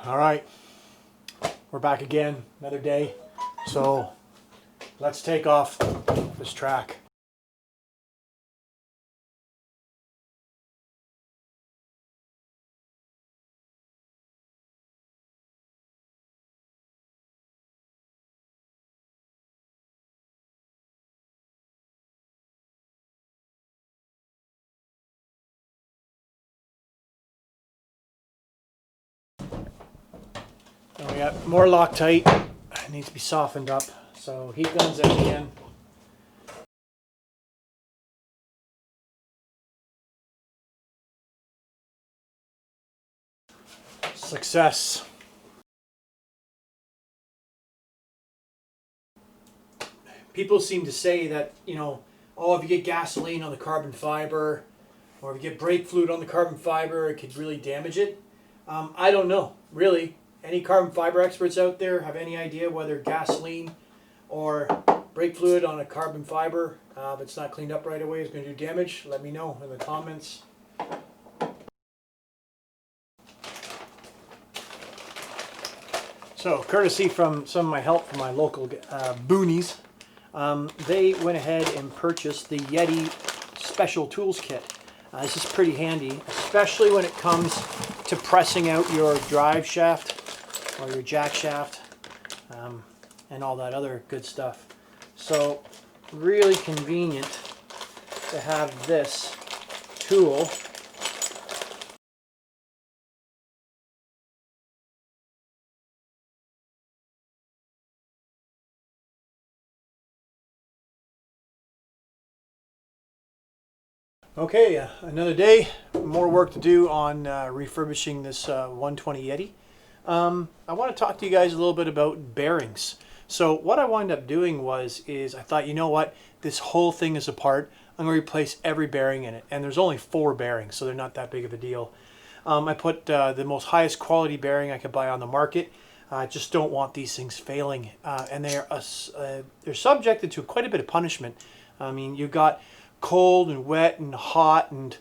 All right, we're back again, another day. So let's take off this track. And we got more Loctite. It needs to be softened up. So heat guns at the end. Success. People seem to say that, oh, if you get gasoline on the carbon fiber, or if you get brake fluid on the carbon fiber, it could really damage it. I don't know, really. Any carbon fiber experts out there have any idea whether gasoline or brake fluid on a carbon fiber, if it's not cleaned up right away, is going to do damage? Let me know in the comments. So, courtesy from some of my help from my local boonies, they went ahead and purchased the Yeti Special Tools Kit. This is pretty handy, especially when it comes to pressing out your drive shaft or your jack shaft and all that other good stuff. So really convenient to have this tool. Okay, another day, more work to do on refurbishing this 120 Yeti. I want to talk to you guys a little bit about bearings. So what I wound up doing is I thought, you know what, this whole thing is apart. I'm going to replace every bearing in it. And there's only 4 bearings, so they're not that big of a deal. I put the most highest quality bearing I could buy on the market. I just don't want these things failing. And they're subjected to quite a bit of punishment. I mean, you've got cold and wet and hot and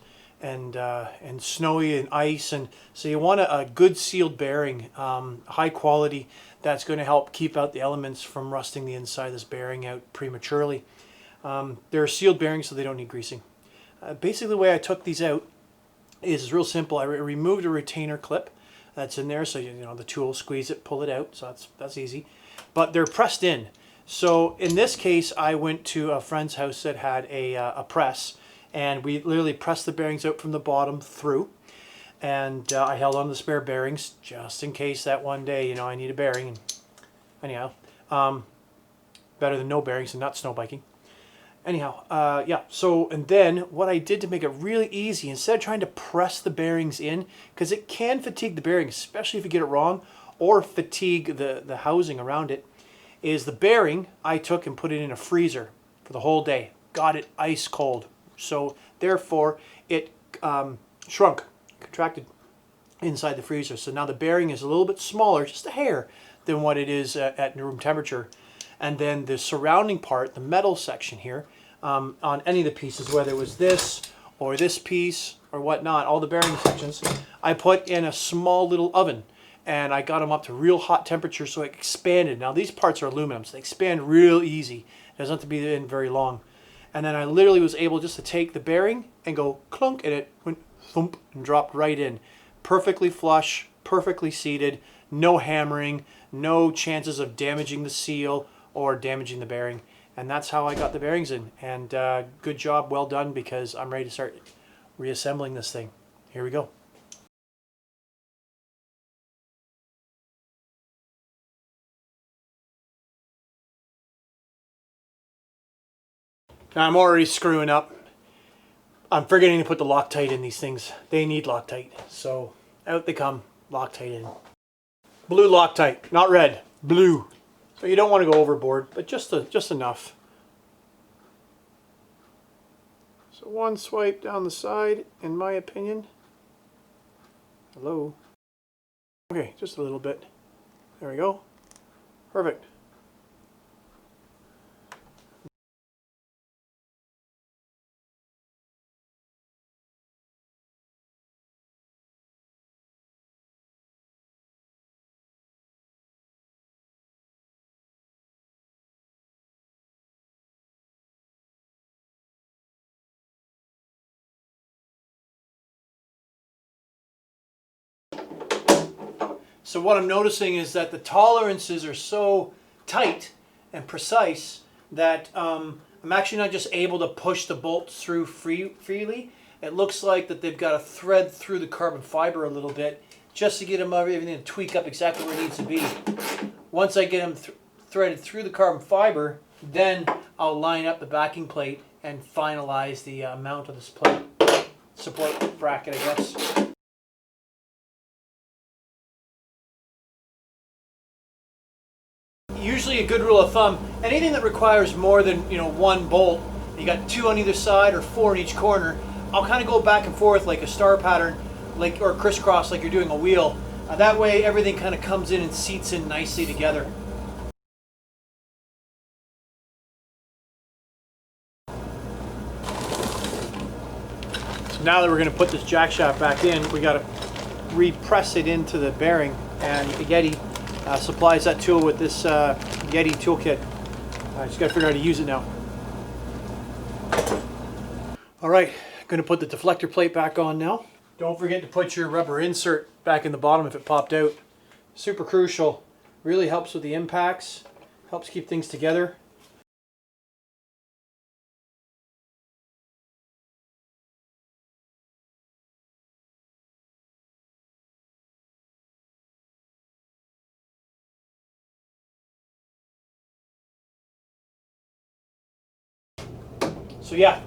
snowy and ice, and so you want a good sealed bearing, high quality, that's going to help keep out the elements from rusting the inside of this bearing out prematurely. They're sealed bearings, so they don't need greasing. Basically, the way I took these out is real simple. I removed a retainer clip that's in there, so the tool, squeeze it, pull it out, so that's easy. But they're pressed in. So in this case, I went to a friend's house that had a press, and we literally pressed the bearings out from the bottom through. And I held on to the spare bearings just in case that one day, I need a bearing. And anyhow, better than no bearings and not snow biking. Anyhow, yeah, so, and then what I did to make it really easy, instead of trying to press the bearings in, because it can fatigue the bearing, especially if you get it wrong, or fatigue the housing around it, is the bearing I took and put it in a freezer for the whole day. Got it ice cold. So therefore it shrunk, contracted inside the freezer. So now the bearing is a little bit smaller, just a hair, than what it is at room temperature. And then the surrounding part, the metal section here, on any of the pieces, whether it was this or this piece or whatnot, all the bearing sections, I put in a small little oven. And I got them up to real hot temperature, so it expanded. Now these parts are aluminum, so they expand real easy. It doesn't have to be in very long. And then I literally was able just to take the bearing and go clunk, and it went thump and dropped right in. Perfectly flush, perfectly seated, no hammering, no chances of damaging the seal or damaging the bearing. And that's how I got the bearings in. And good job, well done, because I'm ready to start reassembling this thing. Here we go. Now I'm already screwing up. I'm forgetting to put the Loctite in these things. They need Loctite. So out they come, Loctite in. Blue Loctite, not red, blue. So you don't want to go overboard, but just enough. So one swipe down the side, in my opinion. Hello. Okay, just a little bit. There we go. Perfect. So what I'm noticing is that the tolerances are so tight and precise that I'm actually not just able to push the bolts through freely. It looks like that they've got to thread through the carbon fiber a little bit just to get them everything to tweak up exactly where it needs to be. Once I get them threaded through the carbon fiber, then I'll line up the backing plate and finalize the mount of this plate. Support bracket, I guess. Usually a good rule of thumb, anything that requires more than one bolt, you got 2 on either side or 4 in each corner, I'll kind of go back and forth like a star pattern, or crisscross like you're doing a wheel. That way everything kind of comes in and seats in nicely together. So now that we're going to put this jack shaft back in, we got to repress it into the bearing, and Yeti supplies that tool with this Yeti toolkit. I just got to figure out how to use it now. All right, going to put the deflector plate back on now. Don't forget to put your rubber insert back in the bottom if it popped out. Super crucial. Really helps with the impacts, helps keep things together. So yeah,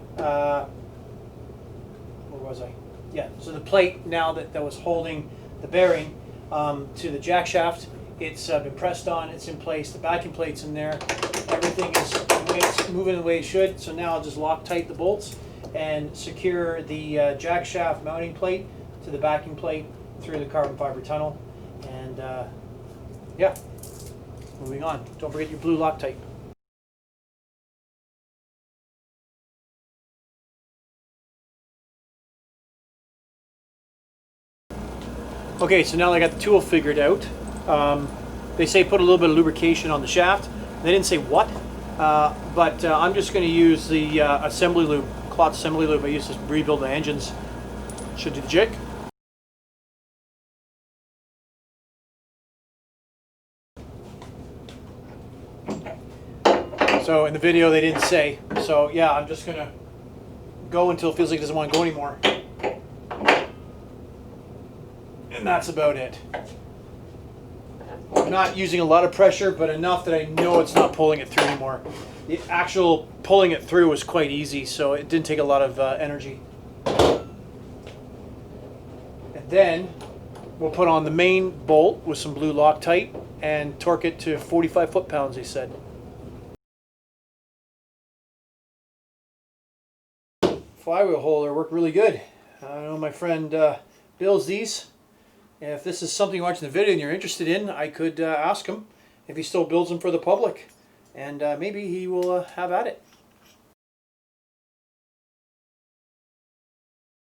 where was I? Yeah, so the plate now that was holding the bearing to the jack shaft, it's been pressed on, it's in place, the backing plate's in there, everything is moving the way it should. So now I'll just Loctite the bolts and secure the jack shaft mounting plate to the backing plate through the carbon fiber tunnel. And yeah, moving on. Don't forget your blue Loctite. Okay, so now I got the tool figured out. They say put a little bit of lubrication on the shaft. They didn't say what, but I'm just going to use the assembly lube, cloth assembly lube I used to rebuild the engines. Should do the jig. So in the video they didn't say, so yeah, I'm just going to go until it feels like it doesn't want to go anymore. And that's about it. I'm not using a lot of pressure, but enough that I know it's not pulling it through anymore. The actual pulling it through was quite easy, so it didn't take a lot of energy. And then we'll put on the main bolt with some blue Loctite and torque it to 45 foot-pounds, they said. Flywheel holder worked really good. I know my friend builds these. If this is something you're watching the video and you're interested in, I could ask him if he still builds them for the public, and maybe he will have at it.